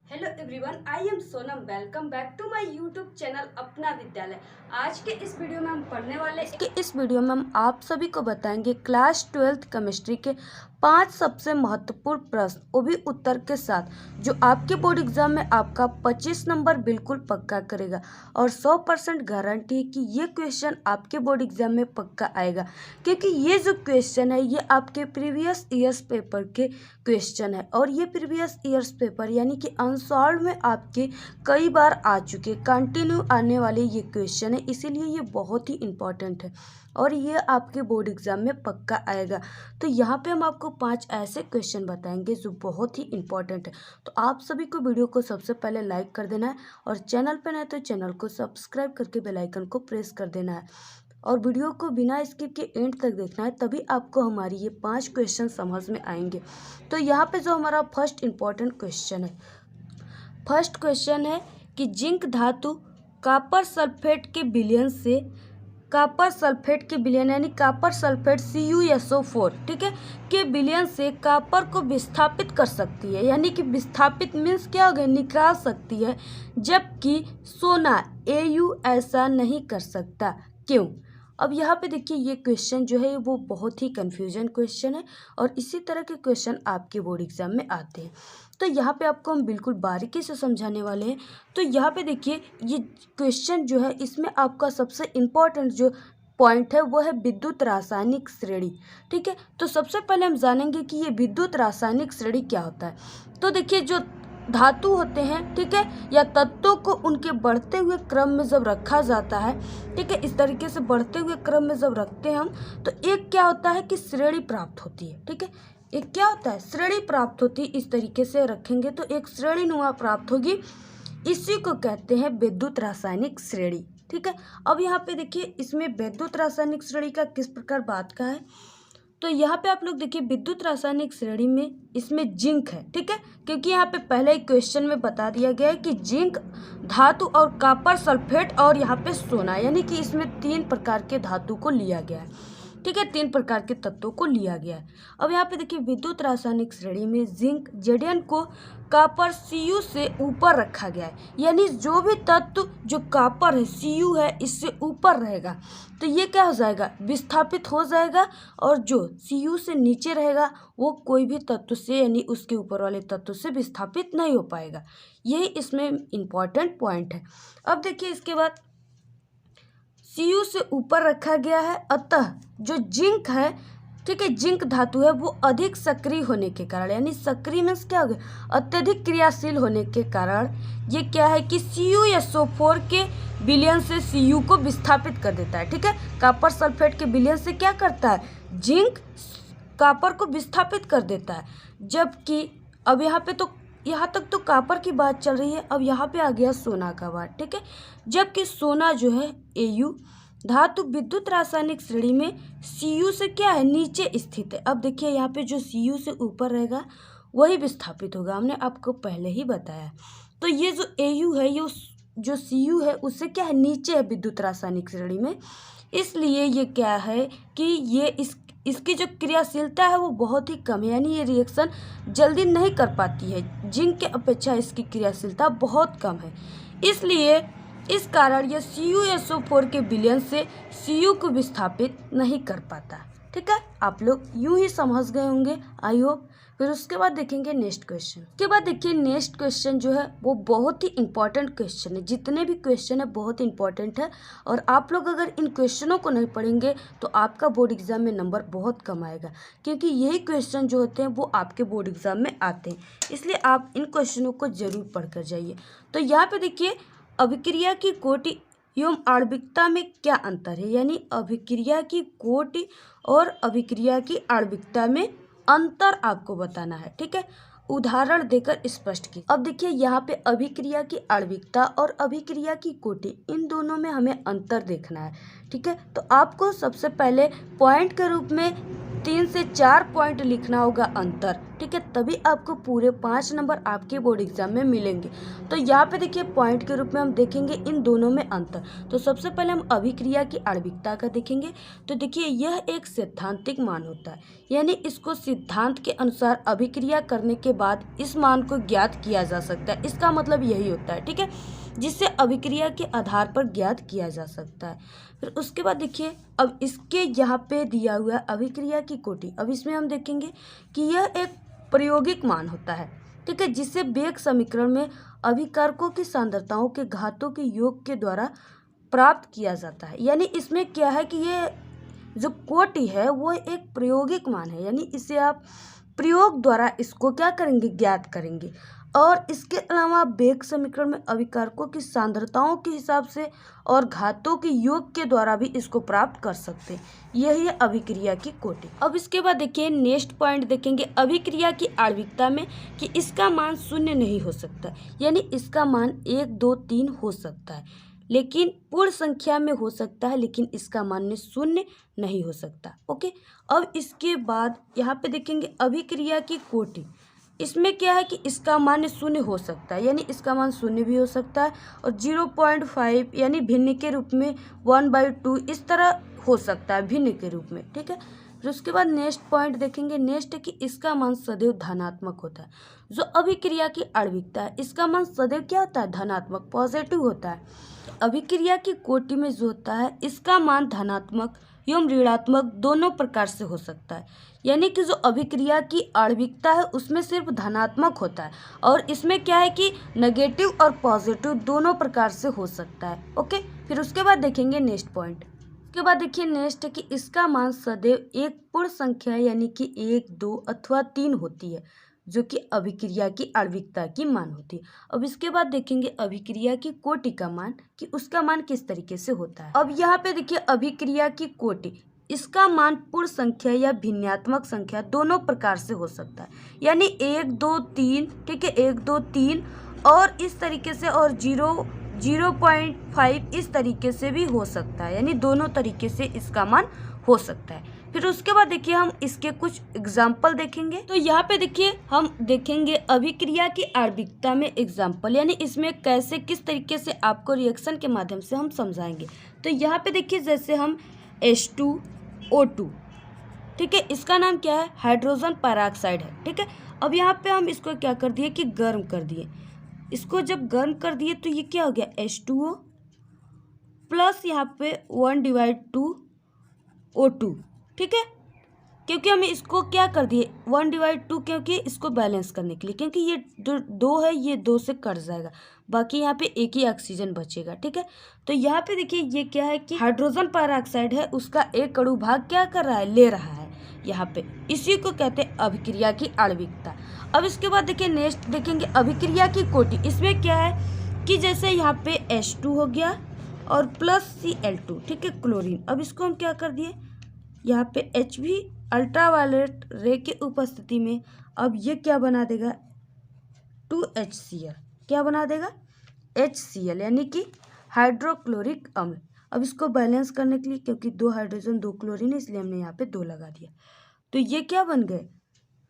Hello everyone, I am Sonam. Welcome back to my YouTube channel Apna Vidyalaya. आज के इस video में हम पढ़ने वाले इस वीडियो में हम आप सभी को बताएंगे क्लास 12th केमिस्ट्री के 5 सबसे महत्वपूर्ण प्रश्न, वो भी उत्तर के साथ, जो आपके बोर्ड एग्जाम में आपका 25 नंबर बिल्कुल पक्का करेगा और 100% गारंटी है कि ये क्वेश्चन आपके बोर्ड एग्जाम में पक्का आएगा, क्योंकि ये जो क्वेश्चन है ये आपके प्रीवियस ईयर्स पेपर के क्वेश्चन है और ये प्रीवियस ईयर्स पेपर यानी कि अनसॉल्व में आपके कई बार आ चुके, कंटिन्यू आने वाले ये क्वेश्चन है, इसीलिए ये बहुत ही इम्पॉर्टेंट है और ये आपके बोर्ड एग्जाम में पक्का आएगा। तो यहाँ पे हम आपको 5 ऐसे क्वेश्चन बताएंगे जो बहुत ही इम्पॉर्टेंट है। तो आप सभी को वीडियो को सबसे पहले लाइक कर देना है और चैनल पर नए तो चैनल को सब्सक्राइब करके बेल आइकन को प्रेस कर देना है और वीडियो को बिना स्किप के एंड तक देखना है, तभी आपको हमारी ये 5 क्वेश्चन समझ में आएंगे। तो यहाँ पे जो हमारा फर्स्ट इम्पॉर्टेंट क्वेश्चन है, फर्स्ट क्वेश्चन है कि जिंक धातु कॉपर सल्फेट के विलयन से, कॉपर सल्फेट के विलयन यानी कॉपर सल्फेट CuSO4, ठीक है, के विलयन से कॉपर को विस्थापित कर सकती है, यानी कि विस्थापित मीन्स क्या हो गया, निकाल सकती है, जबकि सोना Au ऐसा नहीं कर सकता, क्यों? अब यहाँ पे देखिए ये क्वेश्चन जो है वो बहुत ही कन्फ्यूजन क्वेश्चन है और इसी तरह के क्वेश्चन आपके बोर्ड एग्जाम में आते हैं। तो यहाँ पे आपको हम बिल्कुल बारीकी से समझाने वाले हैं। तो यहाँ पे देखिए ये क्वेश्चन जो है इसमें आपका सबसे इम्पोर्टेंट जो पॉइंट है वो है विद्युत रासायनिक श्रेणी, ठीक है। तो सबसे पहले हम जानेंगे कि ये विद्युत रासायनिक श्रेणी क्या होता है। तो देखिए जो धातु होते हैं, ठीक है, या तत्वों को उनके बढ़ते हुए क्रम में जब रखा जाता है, ठीक है, इस तरीके से बढ़ते हुए क्रम में जब रखते हैं हम, तो एक क्या होता है कि श्रेणी प्राप्त होती है, ठीक है, एक क्या होता है, श्रेणी प्राप्त होती है। इस तरीके से रखेंगे तो एक श्रेणी नुमा प्राप्त होगी, इसी को कहते हैं विद्युत रासायनिक श्रेणी, ठीक है। अब यहाँ पे देखिए इसमें विद्युत रासायनिक श्रेणी का किस प्रकार बात का है, तो यहाँ पे आप लोग देखिए विद्युत रासायनिक श्रेणी में इसमें जिंक है, ठीक है, क्योंकि यहाँ पे पहले ही क्वेश्चन में बता दिया गया है कि जिंक धातु और कॉपर सल्फेट और यहाँ पे सोना, यानी कि इसमें 3 प्रकार के धातु को लिया गया है, ठीक है, 3 प्रकार के तत्वों को लिया गया है। अब यहाँ पे देखिए विद्युत रासायनिक श्रेणी में जिंक Zn को कॉपर Cu से ऊपर रखा गया है, यानी जो भी तत्व जो कॉपर है Cu है इससे ऊपर रहेगा तो ये क्या हो जाएगा, विस्थापित हो जाएगा, और जो Cu से नीचे रहेगा वो कोई भी तत्व से यानी उसके ऊपर वाले तत्व से विस्थापित नहीं हो पाएगा। यही इसमें इम्पॉर्टेंट पॉइंट है। अब देखिए इसके बाद Cu से ऊपर रखा गया है, अतः जो जिंक है, ठीक है, जिंक धातु है वो अधिक सक्रिय होने के कारण, यानी सक्रिय मीन्स क्या हो गया, अत्यधिक क्रियाशील होने के कारण ये क्या है कि CuSO4 के विलयन से Cu को विस्थापित कर देता है, ठीक है। कॉपर सल्फेट के विलयन से क्या करता है, जिंक कॉपर को विस्थापित कर देता है, जबकि अब यहाँ पे तो यहाँ तक तो कॉपर की बात चल रही है, अब यहाँ पे आ गया सोना का बात, ठीक है, जबकि सोना जो है Au धातु विद्युत रासायनिक श्रेणी में Cu से क्या है, नीचे स्थित है। अब देखिए यहाँ पे जो Cu से ऊपर रहेगा वही विस्थापित होगा, हमने आपको पहले ही बताया। तो ये जो Au है, ये जो Cu है उससे क्या है, नीचे है विद्युत रासायनिक श्रेणी में, इसलिए ये क्या है कि ये इसकी जो क्रियाशीलता है वो बहुत ही कम है, यानी ये रिएक्शन जल्दी नहीं कर पाती है, जिंक के अपेक्षा इसकी क्रियाशीलता बहुत कम है, इसलिए इस कारण यह CuSO4 के विलयन से Cu को विस्थापित नहीं कर पाता, ठीक है। आप लोग यूं ही समझ गए होंगे, आई होप। फिर उसके बाद देखेंगे नेक्स्ट क्वेश्चन। उसके बाद देखिए नेक्स्ट क्वेश्चन जो है वो बहुत ही इंपॉर्टेंट क्वेश्चन है, जितने भी क्वेश्चन है बहुत इंपॉर्टेंट है और आप लोग अगर इन क्वेश्चनों को नहीं पढ़ेंगे तो आपका बोर्ड एग्जाम में नंबर बहुत कम आएगा, क्योंकि यही क्वेश्चन जो होते हैं वो आपके बोर्ड एग्जाम में आते हैं, इसलिए आप इन क्वेश्चनों को जरूर पढ़ कर जाइए। तो यहाँ पे देखिए अभिक्रिया की कोटि एवं आणविकता में क्या अंतर है, यानी अभिक्रिया की कोटि और अभिक्रिया की आणविकता में अंतर आपको बताना है, ठीक है, उदाहरण देकर स्पष्ट की। अब देखिए यहाँ पे अभिक्रिया की आणविकता और अभिक्रिया की कोटि, इन दोनों में हमें अंतर देखना है, ठीक है। तो आपको सबसे पहले पॉइंट के रूप में 3 से 4 पॉइंट लिखना होगा अंतर, ठीक है, तभी आपको पूरे 5 नंबर आपके बोर्ड एग्जाम में मिलेंगे। तो यहाँ पे देखिए पॉइंट के रूप में हम देखेंगे इन दोनों में अंतर। तो सबसे पहले हम अभिक्रिया की आणविकता का देखेंगे। तो देखिए यह एक सैद्धांतिक मान होता है, यानी इसको सिद्धांत के अनुसार अभिक्रिया करने के बाद इस मान को ज्ञात किया जा सकता है। इसका मतलब यही होता है, ठीक है, जिससे अभिक्रिया के आधार पर ज्ञात किया जा सकता है। फिर उसके बाद देखिए अब इसके यहाँ पे दिया हुआ है अभिक्रिया की कोटि। अब इसमें हम देखेंगे कि यह एक प्रायोगिक मान होता है, ठीक है, जिसे वेग समीकरण में अभिकारकों की सांद्रताओं के घातों के योग के द्वारा प्राप्त किया जाता है। यानी इसमें क्या है कि ये जो कोटि है वो एक प्रायोगिक मान है, यानी इसे आप प्रयोग द्वारा इसको क्या करेंगे, ज्ञात करेंगे। और इसके अलावा वेग समीकरण में अभिकारकों की सांद्रताओं के हिसाब से और घातों के योग के द्वारा भी इसको प्राप्त कर सकते हैं। यही है अभिक्रिया की कोटि। अब इसके बाद देखिए नेक्स्ट पॉइंट देखेंगे अभिक्रिया की आणविकता में कि इसका मान शून्य नहीं हो सकता, यानी इसका मान 1, 2, 3 हो सकता है, लेकिन पूर्ण संख्या में हो सकता है, लेकिन इसका मान शून्य नहीं हो सकता। ओके, अब इसके बाद यहाँ पे देखेंगे अभिक्रिया की कोटि। इसमें क्या है कि इसका मान शून्य हो सकता है, यानी इसका मान शून्य भी हो सकता है, और 0.5 यानी भिन्न के रूप में 1/2 इस तरह हो सकता है भिन्न के रूप में, ठीक है। फिर उसके बाद नेक्स्ट पॉइंट देखेंगे। नेक्स्ट है कि इसका मान सदैव धनात्मक होता है। जो अभिक्रिया की आणविकता है इसका मान सदैव क्या होता है, धनात्मक, पॉजिटिव होता है। अभिक्रिया की कोटि में जो होता है इसका मान धनात्मक एवं ऋणात्मक दोनों प्रकार से हो सकता है, यानी कि जो अभिक्रिया की आणविकता है उसमें सिर्फ धनात्मक होता है, और इसमें क्या है कि नेगेटिव और पॉजिटिव दोनों प्रकार से हो सकता है। ओके, फिर उसके बाद देखेंगे नेक्स्ट पॉइंट। उसके बाद देखिए नेक्स्ट है कि इसका मान सदैव एक पूर्ण संख्या यानी कि 1, 2 अथवा 3 होती है, जो कि अभिक्रिया की आणविकता की मान होती है। अब इसके बाद देखेंगे अभिक्रिया की कोटि का मान कि उसका मान किस तरीके से होता है। अब यहाँ पे देखिए अभिक्रिया की कोटि, इसका मान पूर्ण संख्या या भिन्नात्मक संख्या दोनों प्रकार से हो सकता है, यानी 1, 2, 3, ठीक है, 1, 2, 3 और इस तरीके से, और 0.5 इस तरीके से भी हो सकता है, यानी दोनों तरीके से इसका मान हो सकता है। फिर उसके बाद देखिए हम इसके कुछ एग्जाम्पल देखेंगे। तो यहाँ पे देखिए हम देखेंगे अभिक्रिया की आणविकता में एग्जाम्पल, यानी इसमें कैसे किस तरीके से आपको रिएक्शन के माध्यम से हम समझाएंगे। तो यहाँ पे देखिए जैसे हम H2O2, ठीक है, इसका नाम क्या है, हाइड्रोजन पेरोक्साइड है, ठीक है। अब यहाँ पे हम इसको क्या कर दिए कि गर्म कर दिए। इसको जब गर्म कर दिए तो ये क्या हो गया, H2O प्लस यहाँ पे 1/2O2, ठीक है, क्योंकि हमें इसको क्या कर दिए 1/2, क्योंकि इसको बैलेंस करने के लिए, क्योंकि ये दो है, ये 2 से कट जाएगा, बाकी यहाँ पे एक ही ऑक्सीजन बचेगा, ठीक है। तो यहाँ पे देखिए ये क्या है कि हाइड्रोजन पेरोक्साइड है, उसका एक अणु भाग क्या कर रहा है, ले रहा है यहाँ पे, इसी को कहते हैं अभिक्रिया की आणविकता। अब इसके बाद देखिए नेक्स्ट देखेंगे अभिक्रिया की कोटि। इसमें क्या है कि जैसे यहाँ पे H2 हो गया और प्लस Cl2, ठीक है, क्लोरीन। अब इसको हम क्या कर दिए, यहाँ पे Hb अल्ट्रावायलेट रे के उपस्थिति में, अब ये क्या बना देगा 2HCl, क्या बना देगा HCl, यानी कि हाइड्रोक्लोरिक अम्ल। अब इसको बैलेंस करने के लिए, क्योंकि 2 हाइड्रोजन 2 क्लोरीन है, इसलिए हमने यहाँ पे 2 लगा दिया, तो ये क्या बन गए,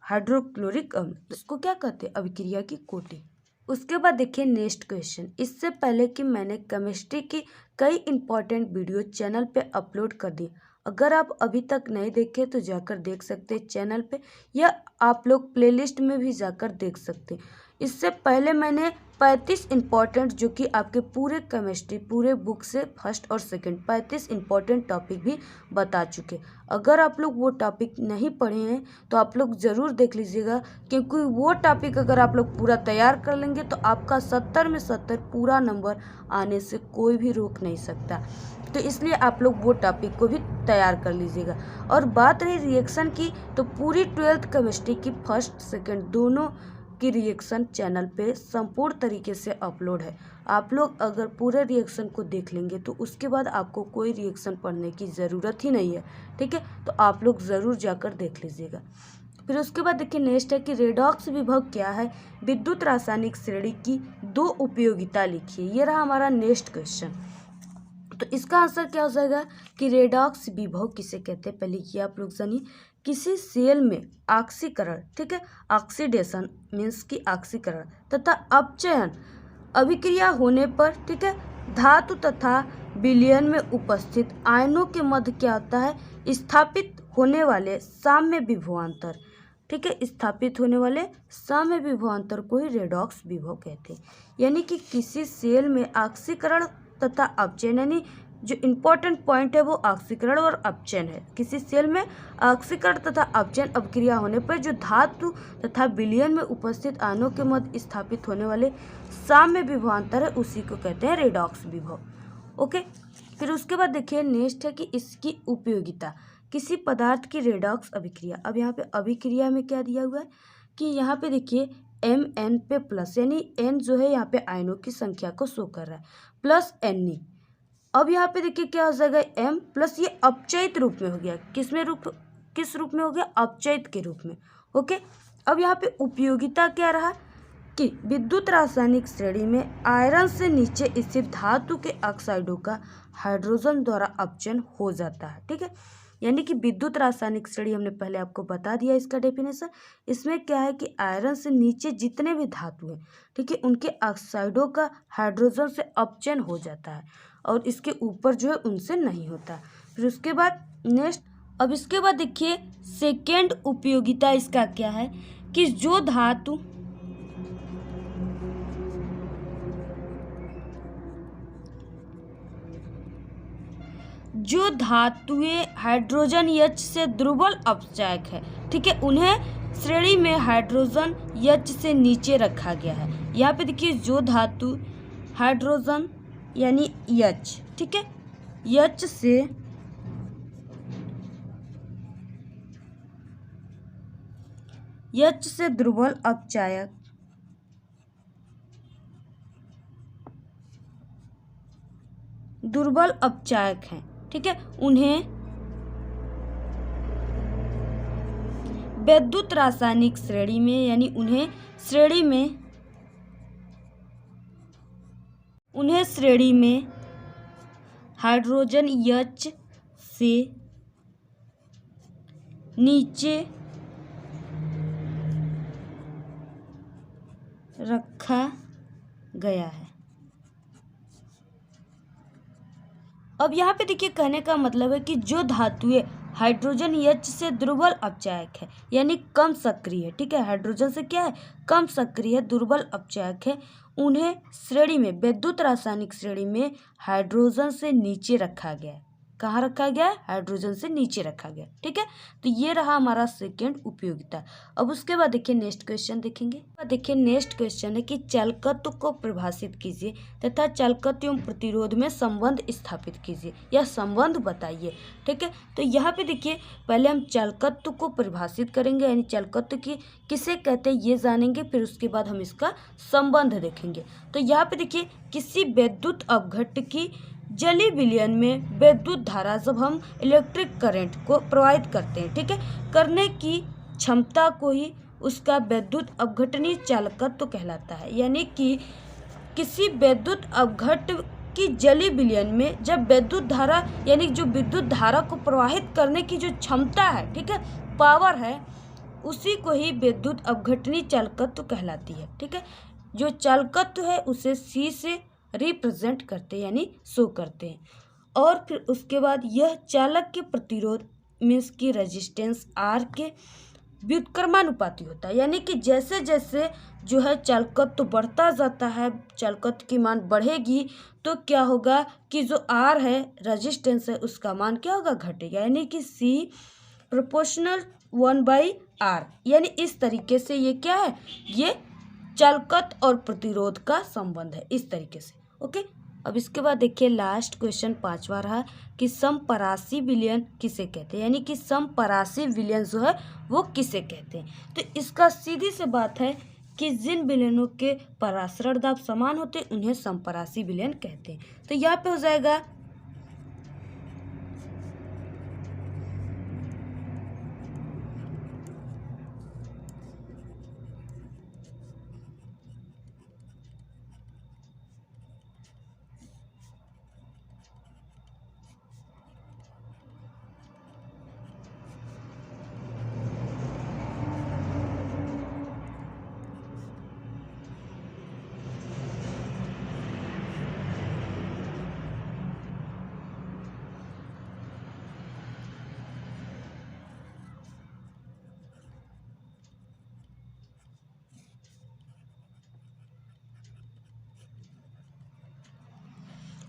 हाइड्रोक्लोरिक अम्ल। इसको क्या कहते हैं, अभिक्रिया की कोटि। उसके बाद देखिए नेक्स्ट क्वेश्चन। इससे पहले कि मैंने केमिस्ट्री की कई इंपॉर्टेंट वीडियो चैनल पे अपलोड कर दी, अगर आप अभी तक नहीं देखे तो जाकर देख सकते हैं चैनल पे, या आप लोग प्लेलिस्ट में भी जाकर देख सकते हैं। इससे पहले मैंने 35 इंपॉर्टेंट, जो कि आपके पूरे केमिस्ट्री पूरे बुक से फर्स्ट और सेकंड 35 इंपॉर्टेंट टॉपिक भी बता चुके। अगर आप लोग वो टॉपिक नहीं पढ़े हैं तो आप लोग ज़रूर देख लीजिएगा, क्योंकि वो टॉपिक अगर आप लोग पूरा तैयार कर लेंगे तो आपका 70 में 70 पूरा नंबर आने से कोई भी रोक नहीं सकता। तो इसलिए आप लोग वो टॉपिक को भी तैयार कर लीजिएगा। और बात रही रिएक्शन की, तो पूरी 12th केमिस्ट्री की फर्स्ट सेकंड दोनों की रिएक्शन चैनल पे संपूर्ण तरीके से अपलोड है। आप लोग अगर पूरे रिएक्शन को देख लेंगे तो उसके बाद आपको कोई रिएक्शन पढ़ने की ज़रूरत ही नहीं है, ठीक है। तो आप लोग ज़रूर जाकर देख लीजिएगा। फिर उसके बाद देखिए नेक्स्ट है कि रेडॉक्स विभव क्या है, विद्युत रासायनिक श्रेणी की 2 उपयोगिता लिखिए। ये रहा हमारा नेक्स्ट क्वेश्चन। तो इसका आंसर क्या हो जाएगा कि रेडॉक्स विभव किसे कहते हैं, पहले ये आप लोग जानिए किसी सेल में ऑक्सीकरण, ठीक है, ऑक्सीडेशन मीन्स की ऑक्सीकरण तथा अपचयन अभिक्रिया होने पर, ठीक है, धातु तथा विलयन में उपस्थित आयनों के मध्य क्या होता है, स्थापित होने वाले साम्य विभवांतर, ठीक है, स्थापित होने वाले साम्य विभवांतर को ही रेडॉक्स विभव कहते हैं। यानी कि किसी सेल में ऑक्सीकरण तथा अपचयन, यानी जो इम्पोर्टेंट पॉइंट है वो ऑक्सीकरण और अपचयन है। किसी सेल में ऑक्सीकरण तथा अपचयन अभिक्रिया होने पर जो धातु तथा विलयन में उपस्थित आयनों के मध्य स्थापित होने वाले साम्य विभवांतर है, उसी को कहते हैं रेडॉक्स विभव। ओके, फिर उसके बाद देखिए नेक्स्ट है कि इसकी उपयोगिता। किसी पदार्थ की रेडॉक्स अभिक्रिया, अब यहाँ पे अभिक्रिया में क्या दिया हुआ है कि यहाँ पे देखिए Mn पे प्लस, यानी N जो है यहाँ पे आयनों की संख्या को शो कर रहा है, प्लस Ne। अब यहाँ पे देखिए क्या हो जाएगा, M प्लस, ये अपचयित रूप में हो गया, किस रूप में हो गया, अपचयित के रूप में। ओके, अब यहाँ पे उपयोगिता क्या रहा कि विद्युत रासायनिक श्रेणी में आयरन से नीचे स्थित धातु के ऑक्साइडों का हाइड्रोजन द्वारा अपचयन हो जाता है, ठीक है। यानी कि विद्युत रासायनिक श्रेणी हमने पहले आपको बता दिया इसका डेफिनेशन। इसमें क्या है कि आयरन से नीचे जितने भी धातु हैं, ठीक है, उनके ऑक्साइडों का हाइड्रोजन से अपचयन हो जाता है और इसके ऊपर जो है उनसे नहीं होता। फिर उसके बाद नेक्स्ट, अब इसके बाद देखिए सेकेंड उपयोगिता इसका क्या है कि जो धातुएं हाइड्रोजन H से दुर्बल अपचायक है, ठीक है, उन्हें श्रेणी में हाइड्रोजन H से नीचे रखा गया है। यहाँ पे देखिए जो धातु हाइड्रोजन यानी H, ठीक है, H से दुर्बल अपचायक हैं, ठीक है, उन्हें विद्युत रासायनिक श्रेणी में, यानी उन्हें श्रेणी में हाइड्रोजन H से नीचे रखा गया है। अब यहाँ पे देखिए कहने का मतलब है कि जो धातुएं हाइड्रोजन H से दुर्बल अपचायक है, यानी कम सक्रिय है, ठीक है, हाइड्रोजन से क्या है, कम सक्रिय, दुर्बल अपचायक है, उन्हें श्रेणी में, विद्युत रासायनिक श्रेणी में हाइड्रोजन से नीचे रखा गया है। कहाँ रखा गया है, हाइड्रोजन से नीचे रखा गया, ठीक है। तो ये रहा हमारा सेकेंड उपयोगिता। अब उसके बाद देखिए नेक्स्ट क्वेश्चन देखेंगे। देखिए नेक्स्ट क्वेश्चन है कि चालकत्व को परिभाषित कीजिए तथा चालकत्व एवं प्रतिरोध में संबंध स्थापित कीजिए या संबंध बताइए, ठीक है। तो यहाँ पे देखिए पहले हम चालकत्व को परिभाषित करेंगे, यानी चालकत्व की किसे कहते हैं ये जानेंगे, फिर उसके बाद हम इसका संबंध देखेंगे। तो यहाँ पे देखिए किसी विद्युत अपघट्ट की जलीय विलयन में विद्युत धारा जब हम इलेक्ट्रिक करंट को प्रवाहित करते हैं, ठीक है, करने की क्षमता को ही उसका विद्युत अपघटनीय चालकत्व कहलाता है। यानी कि किसी विद्युत अपघट्ट की जलीय विलयन में जब विद्युत धारा, यानी जो विद्युत धारा को प्रवाहित करने की जो क्षमता है, ठीक है, पावर है, उसी को ही विद्युत अपघटनीय चालकत्व कहलाती है, ठीक है। जो चालकत्व है उसे C से रिप्रेजेंट करते हैं, यानी शो करते हैं। और फिर उसके बाद यह चालक के प्रतिरोध मीन्स की रेजिस्टेंस R के व्युत्क्रमानुपाती होता है। यानी कि जैसे जैसे जो है चालकत्व बढ़ता जाता है, चालकत्व की मान बढ़ेगी तो क्या होगा कि जो R है, रेजिस्टेंस है, उसका मान क्या होगा, घटेगा। यानी कि C प्रोपोर्शनल 1/R। यानी इस तरीके से ये क्या है, ये चालकत्व और प्रतिरोध का संबंध है, इस तरीके से। ओके, अब इसके बाद देखिए लास्ट क्वेश्चन 5वां रहा कि समपरासी विलयन किसे कहते हैं, यानी कि समपरासी विलयन जो है वो किसे कहते हैं। तो इसका सीधी सी बात है कि जिन विलयनों के परासरण दाब समान होते हैं उन्हें समपरासी विलयन कहते हैं। तो यहाँ पे हो जाएगा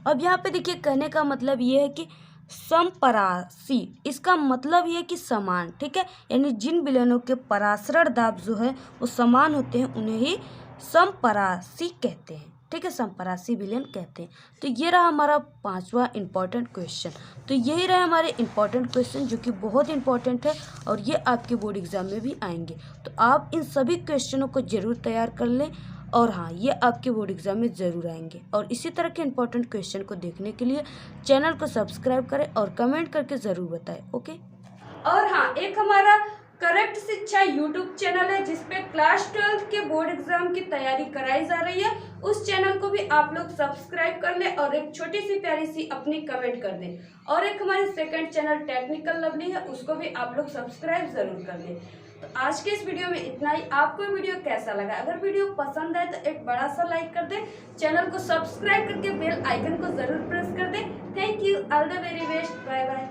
अब यहाँ पे देखिए कहने का मतलब ये है कि समपरासी, इसका मतलब ये है कि समान, ठीक है। यानी जिन विलयनों के परासरण दाब जो है वो समान होते हैं उन्हें ही समपरासी कहते हैं, ठीक है, समपरासी विलयन कहते हैं। तो ये रहा हमारा 5वां इम्पॉर्टेंट क्वेश्चन। तो यही रहे हमारे इम्पॉर्टेंट क्वेश्चन जो कि बहुत इंपॉर्टेंट है और ये आपके बोर्ड एग्जाम में भी आएंगे। तो आप इन सभी क्वेश्चनों को जरूर तैयार कर लें और हाँ, ये आपके बोर्ड एग्जाम में ज़रूर आएंगे। और इसी तरह के इंपॉर्टेंट क्वेश्चन को देखने के लिए चैनल को सब्सक्राइब करें और कमेंट करके ज़रूर बताएं। ओके। और हाँ, एक हमारा करेक्ट शिक्षा यूट्यूब चैनल है जिसपे क्लास 12 के बोर्ड एग्जाम की तैयारी कराई जा रही है। उस चैनल को भी आप लोग सब्सक्राइब कर लें और एक छोटी सी प्यारी सी अपनी कमेंट कर दें। और एक हमारी सेकंड चैनल टेक्निकल लवली है, उसको भी आप लोग सब्सक्राइब जरूर कर लें। तो आज के इस वीडियो में इतना ही। आपको वीडियो कैसा लगा? अगर वीडियो पसंद आए तो एक बड़ा सा लाइक कर दें, चैनल को सब्सक्राइब करके बेल आइकन को जरूर प्रेस कर दें। Thank you, all the very best, bye bye.